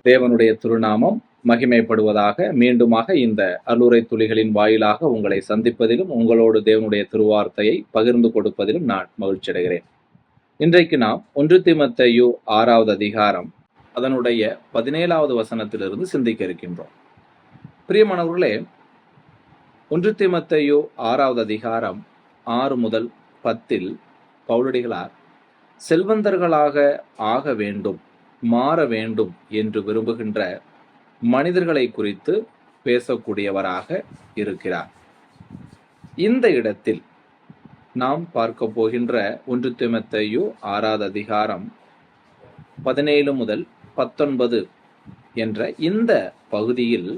தேவனுடைய திருநாமம் மகிமைப்படுவதாக. மீண்டுமாக இந்த அருளுரை துளிகளின் வாயிலாக உங்களை சந்திப்பதிலும் உங்களோடு தேவனுடைய திருவார்த்தையை பகிர்ந்து கொடுப்பதிலும் நான் மகிழ்ச்சி அடைகிறேன். இன்றைக்கு நாம் 1 தீமோத்தேயு 6வது அதிகாரம் அதனுடைய 17வது வசனத்திலிருந்து சிந்திக்க இருக்கின்றோம். பிரியமானவர்களே, 1 தீமோத்தேயு 6வது அதிகாரம் 6 முதல் 10 பவுலடிகளார் செல்வந்தர்களாக ஆக வேண்டும், மாற வேண்டும் என்று விரும்புகின்ற மனிதர்களை குறித்து பேசக்கூடியவராக இருக்கிறார். இந்த இடத்தில் நாம் பார்க்க போகின்ற 1 தீமோத்தேயு 6வது அதிகாரம் 17 முதல் 19 என்ற இந்த பகுதியில்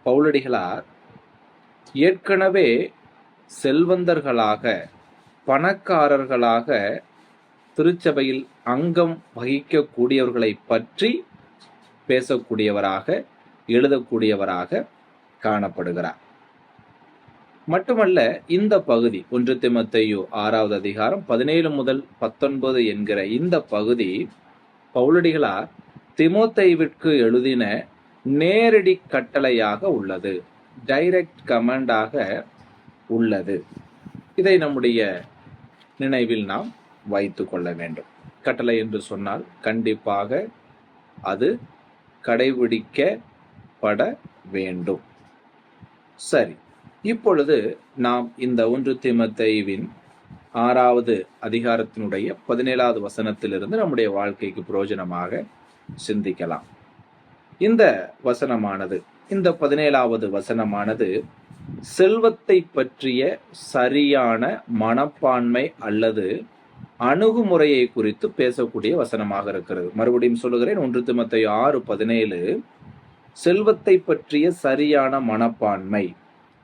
பவுலடிகளார் ஏற்கனவே செல்வந்தர்களாக, பணக்காரர்களாக திருச்சபையில் அங்கம் வகிக்கக்கூடியவர்களை பற்றி பேசக்கூடியவராக, எழுதக்கூடியவராக காணப்படுகிறார். மட்டுமல்ல, இந்த பகுதி 1 தீமோத்தேயு 6வது அதிகாரம் 17 முதல் 19 என்கிற இந்த பகுதி பவுலடிகளார் தீமோத்தேயுவிற்கு எழுதின நேரடி கட்டளையாக உள்ளது, டைரக்ட் கமாண்டாக உள்ளது. இதை நம்முடைய நினைவில் நாம் வைத்து கொள்ள வேண்டும். கட்டளை என்று சொன்னால் கண்டிப்பாக அது கடைபிடிக்கப்பட வேண்டும். சரி, இப்பொழுது நாம் இந்த 1 தீமோத்தேயுவின் 6வது அதிகாரத்தினுடைய 17வது வசனத்திலிருந்து நம்முடைய வாழ்க்கைக்கு பிரயோஜனமாக சிந்திக்கலாம். இந்த வசனமானது, இந்த 17வது வசனமானது செல்வத்தை பற்றிய சரியான மனப்பான்மை அல்லது அணுகுமுறையை குறித்து பேசக்கூடிய வசனமாக இருக்கிறது. மறுபடியும் சொல்லுகிறேன், 1 தீமோத்தேயு 6:17 செல்வத்தை பற்றிய சரியான மனப்பான்மை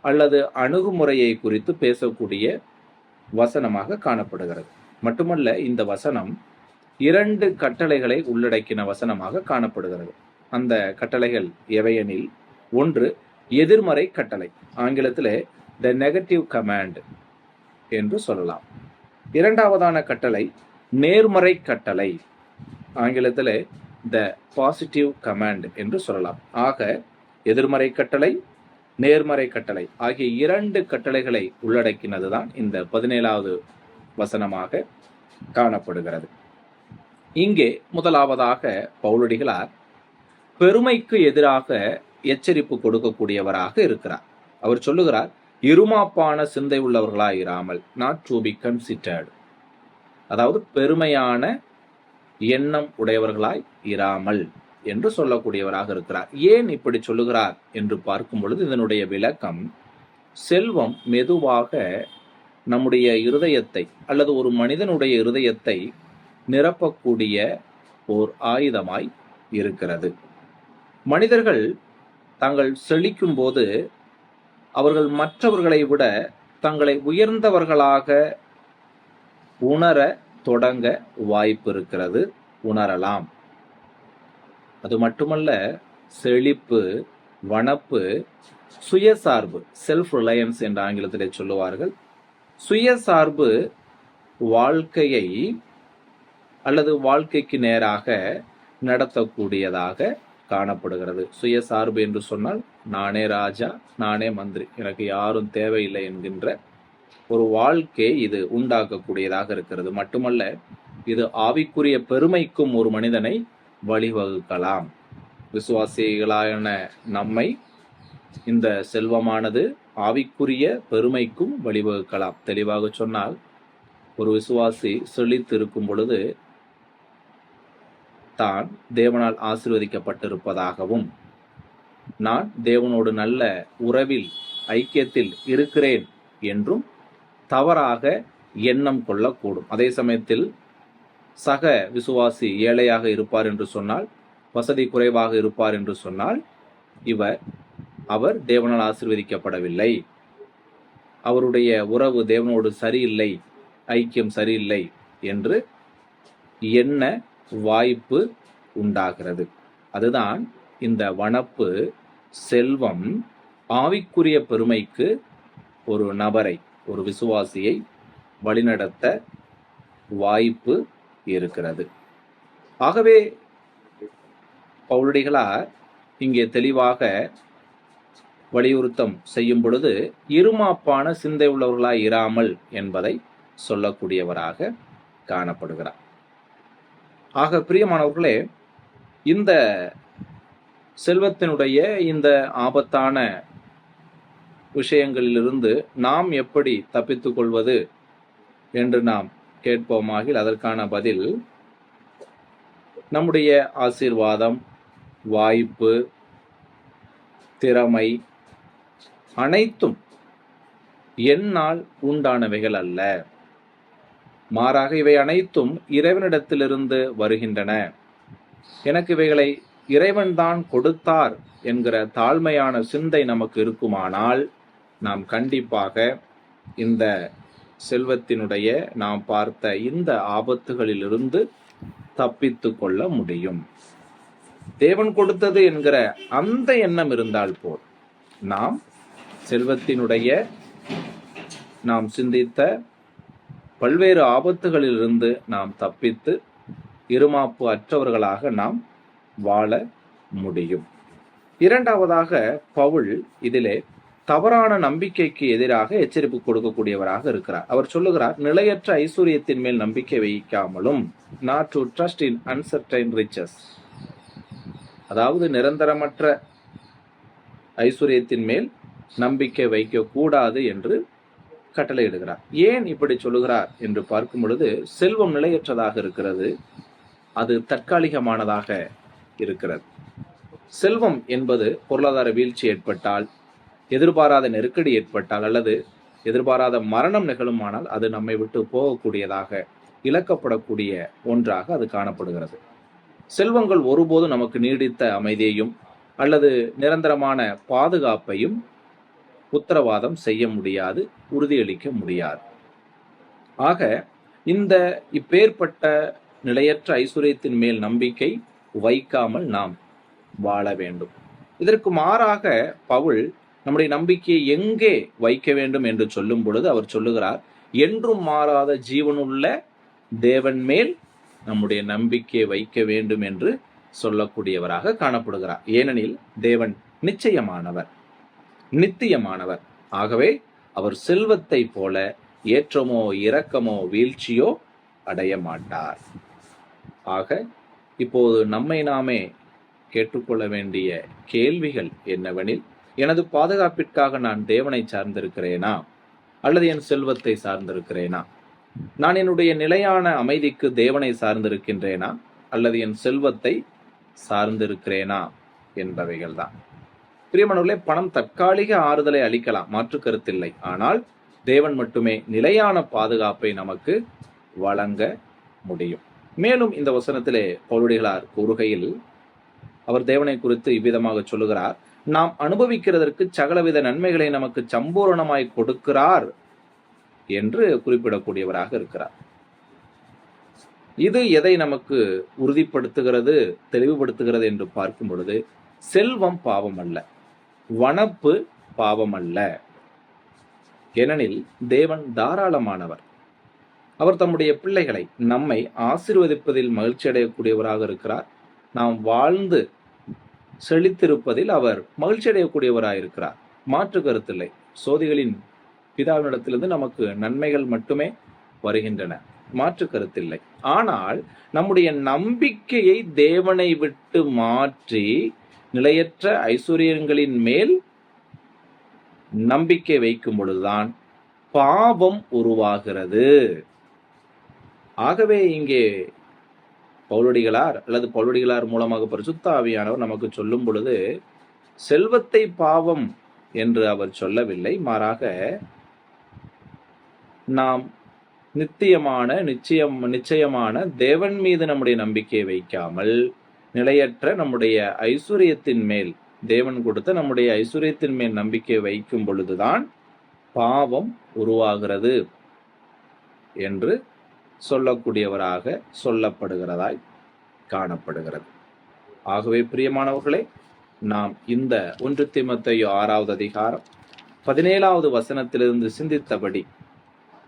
அல்லது அணுகுமுறையை குறித்து பேசக்கூடிய வசனமாக காணப்படுகிறது. மட்டுமல்ல, இந்த வசனம் 2 கட்டளைகளை உள்ளடக்கின வசனமாக காணப்படுகிறது. அந்த கட்டளைகள் எவையெனில், ஒன்று எதிர்மறை கட்டளை, ஆங்கிலத்தில் த நெகட்டிவ் கமாண்ட் என்று சொல்லலாம். இரண்டாவதான கட்டளை நேர்மறை கட்டளை, ஆங்கிலத்தில் த பாசிட்டிவ் கமாண்ட் என்று சொல்லலாம். ஆக எதிர்மறை கட்டளை, நேர்மறை கட்டளை ஆகிய 2 கட்டளைகளை உள்ளடக்கினதுதான் இந்த 17வது வசனமாக காணப்படுகிறது. இங்கே முதலாவதாக பவுலடிகளார் பெருமைக்கு எதிராக எச்சரிப்பு கொடுக்கக்கூடியவராக இருக்கிறார். அவர் சொல்லுகிறார், இருமாப்பான சிந்தை உள்ளவர்களாய் இராமல், நாட் டு பி கன்சிடர்ட், அதாவது பெருமையான எண்ணம் உடையவர்களாய் இராமல் என்று சொல்லக்கூடியவராக இருக்கிறார். ஏன் இப்படி சொல்லுகிறார் என்று பார்க்கும் பொழுது இதனுடைய விளக்கம், செல்வம் மெதுவாக நம்முடைய இருதயத்தை அல்லது ஒரு மனிதனுடைய இருதயத்தை நிரப்பக்கூடிய ஓர் ஆயுதமாய் இருக்கிறது. மனிதர்கள் தாங்கள் செழிக்கும் போது அவர்கள் மற்றவர்களை விட தங்களை உயர்ந்தவர்களாக உணர தொடங்க வாய்ப்பு இருக்கிறது, உணரலாம். அது மட்டுமல்ல, செழிப்பு, வனப்பு, சுயசார்பு, செல்ஃப் ரிலையன்ஸ் என்ற ஆங்கிலத்திலே சொல்லுவார்கள், சுயசார்பு வாழ்க்கையை அல்லது வாழ்க்கைக்கு நேராக நடத்தக்கூடியதாக காணப்படுகிறது. சுயசார்பு என்று சொன்னால் நானே ராஜா, நானே மந்திரி, எனக்கு யாரும் தேவையில்லை என்கின்ற ஒரு வாழ்க்கை இது உண்டாக்கக்கூடியதாக இருக்கிறது. மட்டுமல்ல, இது ஆவிக்குரிய பெருமைக்கும் ஒரு மனிதனை வழிவகுக்கலாம். விசுவாசிகளான நம்மை இந்த செல்வமானது ஆவிக்குரிய பெருமைக்கும் வழிவகுக்கலாம். தெளிவாக சொன்னால், ஒரு விசுவாசி செழித்து இருக்கும் பொழுது தான் தேவனால் ஆசீர்வதிக்கப்பட்டிருப்பதாகவும், நான் தேவனோடு நல்ல உறவில், ஐக்கியத்தில் இருக்கிறேன் என்றும் தவறாக எண்ணம் கொள்ளக்கூடும். அதே சமயத்தில் சக விசுவாசி ஏழையாக இருப்பார் என்று சொன்னால், வசதி குறைவாக இருப்பார் என்று சொன்னால், அவர் தேவனால் ஆசீர்வதிக்கப்படவில்லை, அவருடைய உறவு தேவனோடு சரியில்லை, ஐக்கியம் சரியில்லை என்று எண்ண வாய்ப்பு உண்டாகிறது. அதுதான் இந்த வனப்பு, செல்வம் ஆவிக்குரிய பெருமைக்கு ஒரு நபரை, ஒரு விசுவாசியை வழிநடத்த வாய்ப்பு இருக்கிறது. ஆகவே பவுலடிகளார் இங்கே தெளிவாக வலியுறுத்தம் செய்யும் பொழுது இருமாப்பான சிந்தை உள்ளவர்களாய் இராமல் என்பதை சொல்லக்கூடியவராக காணப்படுகிறார். ஆக பிரியமானவர்களே, இந்த செல்வத்தினுடைய இந்த ஆபத்தான விஷயங்களிலிருந்து நாம் எப்படி தப்பித்துக் கொள்வது என்று நாம் கேட்போமாகில் அதற்கான பதில் நம்முடைய ஆசீர்வாதம், வாய்ப்பு, திறமை அனைத்தும் என்னால் உண்டானவைகள் அல்ல. மாறாக இவை அனைத்தும் இறைவனிடத்திலிருந்து வருகின்றன. எனக்கு இவைகளை இறைவன்தான் கொடுத்தார் என்கிற தாழ்மையான சிந்தை நமக்கு இருக்குமானால் நாம் கண்டிப்பாக இந்த செல்வத்தினுடைய நாம் பார்த்த இந்த ஆபத்துகளிலிருந்து தப்பித்து கொள்ள முடியும். தேவன் கொடுத்தது என்கிற அந்த எண்ணம் இருந்தால் போல் நாம் செல்வத்தினுடைய நாம் சிந்தித்த பல்வேறு ஆபத்துகளிலிருந்து நாம் தப்பித்து இருமாப்பு அற்றவர்களாக நாம் வாழ முடியும். இரண்டாவதாக பவுல் இதிலே தவறான நம்பிக்கைக்கு எதிராக எச்சரிப்பு கொடுக்கக்கூடியவராக இருக்கிறார். அவர் சொல்லுகிறார், நிலையற்ற ஐஸ்வர்யத்தின் மேல் நம்பிக்கை வைக்காமலும், not to trust in uncertain riches, அதாவது நிரந்தரமற்ற ஐஸ்வர்யத்தின் மேல் நம்பிக்கை வைக்க கூடாது என்று கட்டளையிடுகிறார். ஏன் இப்படி சொல்லுகிறார் என்று பார்க்கும் பொழுது, செல்வம் நிலையற்றதாக இருக்கிறது, அது தற்காலிகமானதாக இருக்கிறது. செல்வம் என்பது பொருளாதார வீழ்ச்சி ஏற்பட்டால், எதிர்பாராத நெருக்கடி ஏற்பட்டால் அல்லது எதிர்பாராத மரணம் நிகழுமானால் அது நம்மை விட்டு போகக்கூடியதாக, இழக்கப்படக்கூடிய ஒன்றாக அது காணப்படுகிறது. செல்வங்கள் ஒருபோதும் நமக்கு நீடித்த அமைதியையும் அல்லது நிரந்தரமான பாதுகாப்பையும் உத்தரவாதம் செய்ய முடியாது, உறுதியளிக்க முடியாது. ஆக இந்த இப்பேற்பட்ட நிலையற்ற ஐஸ்வர்யத்தின் மேல் நம்பிக்கை வைக்காமல் நாம் வாழ வேண்டும். இதற்கு மாறாக பவுல் நம்முடைய நம்பிக்கையை எங்கே வைக்க வேண்டும் என்று சொல்லும் பொழுது அவர் சொல்லுகிறார், என்றும் மாறாத ஜீவனுள்ள தேவன் மேல் நம்முடைய நம்பிக்கையை வைக்க வேண்டும் என்று சொல்லக்கூடியவராக காணப்படுகிறார். ஏனெனில் தேவன் நிச்சயமானவர், நித்தியமானவர். ஆகவே அவர் செல்வத்தை போல ஏற்றமோ இரக்கமோ வீழ்ச்சியோ அடைய மாட்டார். ஆக இப்போது நம்மை நாமே கேட்டுக்கொள்ள வேண்டிய கேள்விகள் என்னவெனில், எனது பாதுகாப்பிற்காக நான் தேவனை சார்ந்திருக்கிறேனா அல்லது என் செல்வத்தை சார்ந்திருக்கிறேனா? நான் என்னுடைய நிலையான அமைதிக்கு தேவனை சார்ந்திருக்கின்றேனா அல்லது என் செல்வத்தை சார்ந்திருக்கிறேனா என்பவைகள் தான். பிரியமானவர்களே, பணம் தற்காலிக ஆறுதலை அளிக்கலாம், மாற்று கருத்தில்லை. ஆனால் தேவன் மட்டுமே நிலையான பாதுகாப்பை நமக்கு வழங்க முடியும். மேலும் இந்த வசனத்திலே பவுலடிகளார் கூறுகையில் அவர் தேவனை குறித்து இவ்விதமாக சொல்லுகிறார், நாம் அனுபவிக்கிறதற்கு சகலவித நன்மைகளை நமக்கு சம்பூரணமாய் கொடுக்கிறார் என்று குறிப்பிடக்கூடியவராக இருக்கிறார். இது எதை நமக்கு உறுதிப்படுத்துகிறது, தெளிவுபடுத்துகிறது என்று பார்க்கும் பொழுது, செல்வம் பாவம் அல்ல, வனப்பு பாவம் அல்ல. ஏனெனில் தேவன் தாராளமானவர். அவர் தம்முடைய பிள்ளைகளை, நம்மை ஆசீர்வதிப்பதில் மகிழ்ச்சி அடையக்கூடியவராக இருக்கிறார். நாம் வாழ்ந்து செழித்திருப்பதில் அவர் மகிழ்ச்சி அடையக்கூடியவராயிருக்கிறார். மாற்று கருத்தில்லை. சோதிகளின் பிதாவினிடத்திலிருந்து நமக்கு நன்மைகள் மட்டுமே வருகின்றன, மாற்று கருத்தில்லை. ஆனால் நம்முடைய நம்பிக்கையை தேவனை விட்டு மாற்றி நிலையற்ற ஐஸ்வர்யங்களின் மேல் நம்பிக்கை வைக்கும் பொழுதுதான் பாவம் உருவாகிறது. ஆகவே இங்கே பவுலடிகளார் அல்லது பவுலடிகளார் மூலமாக பரிசுத்த ஆவியானவர் நமக்கு சொல்லும் பொழுது, செல்வத்தை பாவம் என்று அவர் சொல்லவில்லை. மாறாக நாம் நிச்சயமான தேவன் மீது நம்முடைய நம்பிக்கையை வைக்காமல் நிலையற்ற நம்முடைய ஐஸ்வர்யத்தின் மேல், தேவன் கொடுத்த நம்முடைய ஐஸ்வர்யத்தின் மேல் நம்பிக்கை வைக்கும் பொழுதுதான் பாவம் உருவாகிறது என்று சொல்லக்கூடியவராக சொல்லப்படுகிறதாய் காணப்படுகிறது. ஆகவே பிரியமானவர்களே, நாம் இந்த 1 தீமோத்தேயு 6வது அதிகாரம் 17வது வசனத்திலிருந்து சிந்தித்தபடி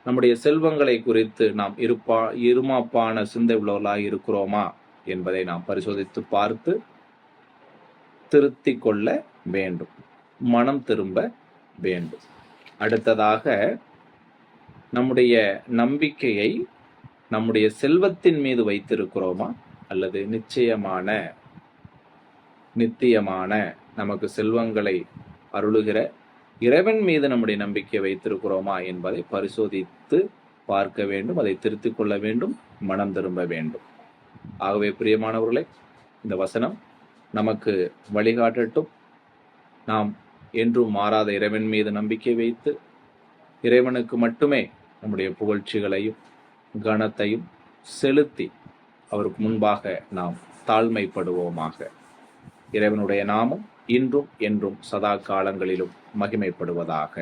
நம்முடைய செல்வங்களை குறித்து நாம் இருமாப்பான சிந்தை உள்ளவர்களாக இருக்கிறோமா என்பதை நாம் பரிசோதித்து பார்த்து திருத்திக் கொள்ள வேண்டும், மனம் திரும்ப வேண்டும். அடுத்ததாக, நம்முடைய நம்பிக்கையை நம்முடைய செல்வத்தின் மீது வைத்திருக்கிறோமா, அல்லது நித்தியமான நமக்கு செல்வங்களை அருளுகிற இறைவன் மீது நம்முடைய நம்பிக்கையை வைத்திருக்கிறோமா என்பதை பரிசோதித்து பார்க்க வேண்டும், அதை திருத்திக் கொள்ள வேண்டும், மனம் திரும்ப வேண்டும். ஆகவே பிரியமானவர்களே, இந்த வசனம் நமக்கு வழிகாட்டட்டும். நாம் என்றும் மாறாத இறைவன் மீது நம்பிக்கை வைத்து இறைவனுக்கு மட்டுமே நம்முடைய புகழ்ச்சிகளையும் கனத்தையும் செலுத்தி அவருக்கு முன்பாக நாம் தாழ்மைப்படுவோமாக. இறைவனுடைய நாமம் இன்றும் என்றும் சதா காலங்களிலும் மகிமைப்படுவதாக.